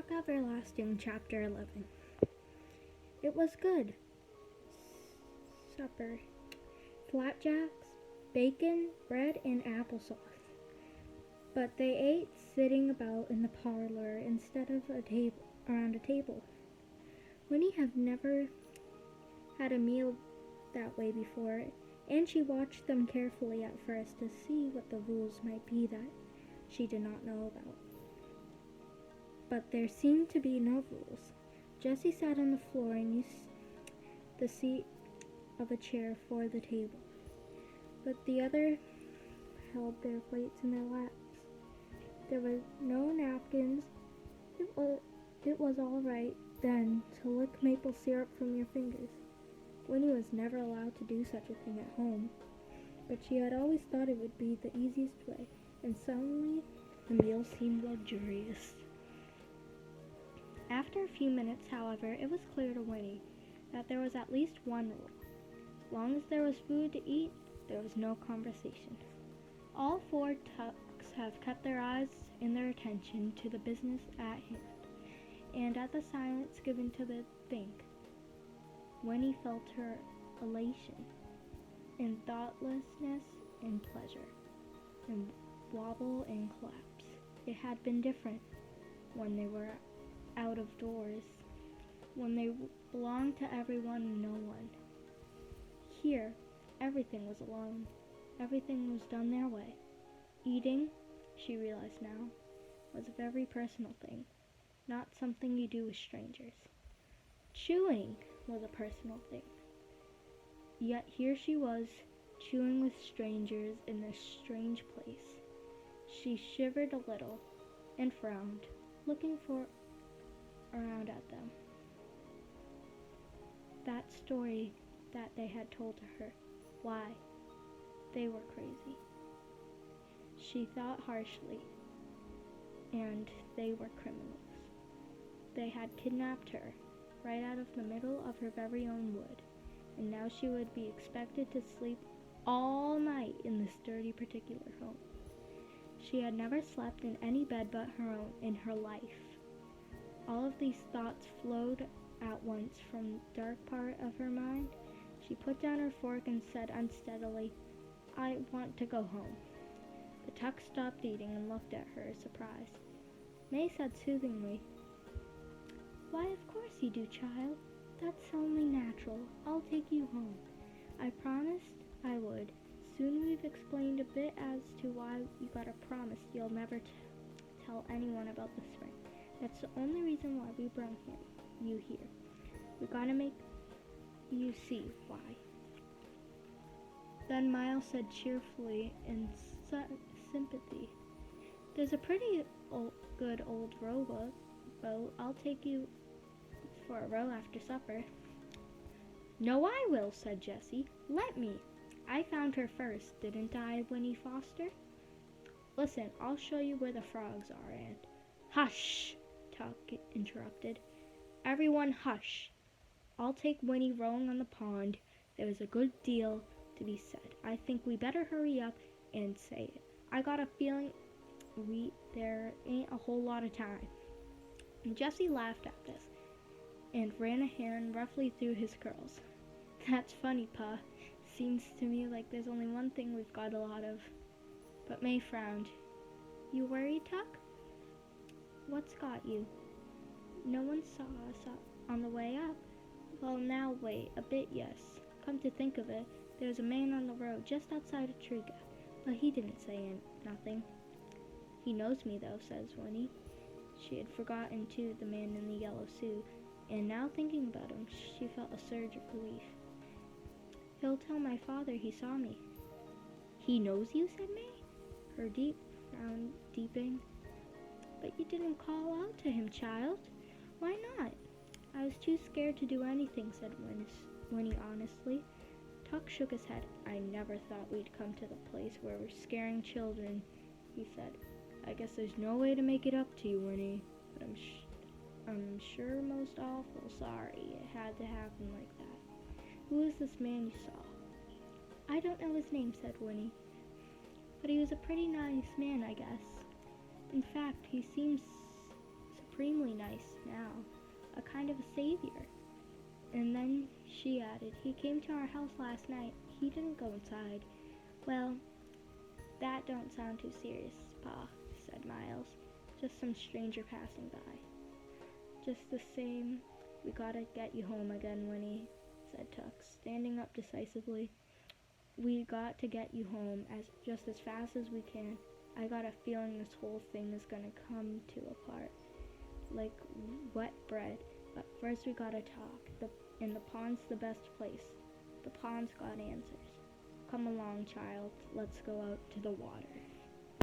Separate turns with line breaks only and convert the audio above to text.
Stuck Everlasting, Chapter 11. It was good. Supper. Flapjacks, bacon, bread, and applesauce. But they ate sitting about in the parlor instead of around a table. Winnie had never had a meal that way before, and she watched them carefully at first to see what the rules might be that she did not know about. But there seemed to be no rules. Jessie sat on the floor and used the seat of a chair for the table, but the other held their plates in their laps. There were no napkins. It was all right then to lick maple syrup from your fingers. Winnie was never allowed to do such a thing at home, but she had always thought it would be the easiest way, and suddenly the meal seemed luxurious. After a few minutes, however, it was clear to Winnie that there was at least one rule. As long as there was food to eat, there was no conversation. All four Tucks have kept their eyes and their attention to the business at hand, and at the silence given to the think, Winnie felt her elation, and thoughtlessness, and pleasure, and wobble and collapse. It had been different when they were out of doors, when they belonged to everyone and no one. Here, everything was alone. Everything was done their way. Eating, she realized now, was a very personal thing, not something you do with strangers. Chewing was a personal thing. Yet here she was, chewing with strangers in this strange place. She shivered a little and frowned, looking around at them. That story that they had told to her, why, they were crazy. She thought harshly, and they were criminals. They had kidnapped her right out of the middle of her very own wood, and now she would be expected to sleep all night in this dirty particular home. She had never slept in any bed but her own in her life. All of these thoughts flowed at once from the dark part of her mind. She put down her fork and said unsteadily, "I want to go home." The Tuck stopped eating and looked at her, surprised. May said soothingly, "Why, of course you do, child. That's only natural. I'll take you home. I promised I would. Soon we've explained a bit as to why you got a promise you'll never tell anyone about the spring. That's the only reason why we brought you here. We gotta make you see why." Then Miles said cheerfully in sympathy, "There's a pretty good old rowboat. I'll take you for a row after supper." "No, I will," said Jessie. "Let me. I found her first, didn't I, Winnie Foster? Listen, I'll show you where the frogs are, and—" "Hush!" Tuck interrupted. "Everyone hush. I'll take Winnie rowing on the pond. There's a good deal to be said. I think we better hurry up and say it. I got a feeling there ain't a whole lot of time." And Jessie laughed at this and ran a hand roughly through his curls. "That's funny, Pa. Seems to me like there's only one thing we've got a lot of." But May frowned. "You worried, Tuck? What's got you? No one saw us on the way up." "Well, now wait a bit, yes. Come to think of it, there's a man on the road just outside of Triga, but he didn't say nothing." "He knows me, though," says Winnie. She had forgotten, too, the man in the yellow suit, and now thinking about him, she felt a surge of relief. "He'll tell my father he saw me." "He knows you?" said May, her deep frown deepening. "But you didn't call out to him, child. Why not?" "I was too scared to do anything," said Winnie honestly. Tuck shook his head. "I never thought we'd come to the place where we're scaring children," he said. "I guess there's no way to make it up to you, Winnie, but I'm sure most awful sorry it had to happen like that. Who is this man you saw?" "I don't know his name," said Winnie, "but he was a pretty nice man, I guess. In fact, he seems supremely nice now, a kind of a savior. And then she added, he came to our house last night. He didn't go inside. Well, that don't sound too serious, Pa, said Miles. Just some stranger passing by. Just the same, we gotta get you home again, Winnie, said Tux, standing up decisively. We got to get you home just as fast as we can. I got a feeling this whole thing is gonna come to a part, like wet bread. But first we gotta talk, and the pond's the best place. The pond's got answers. Come along, child, let's go out to the water.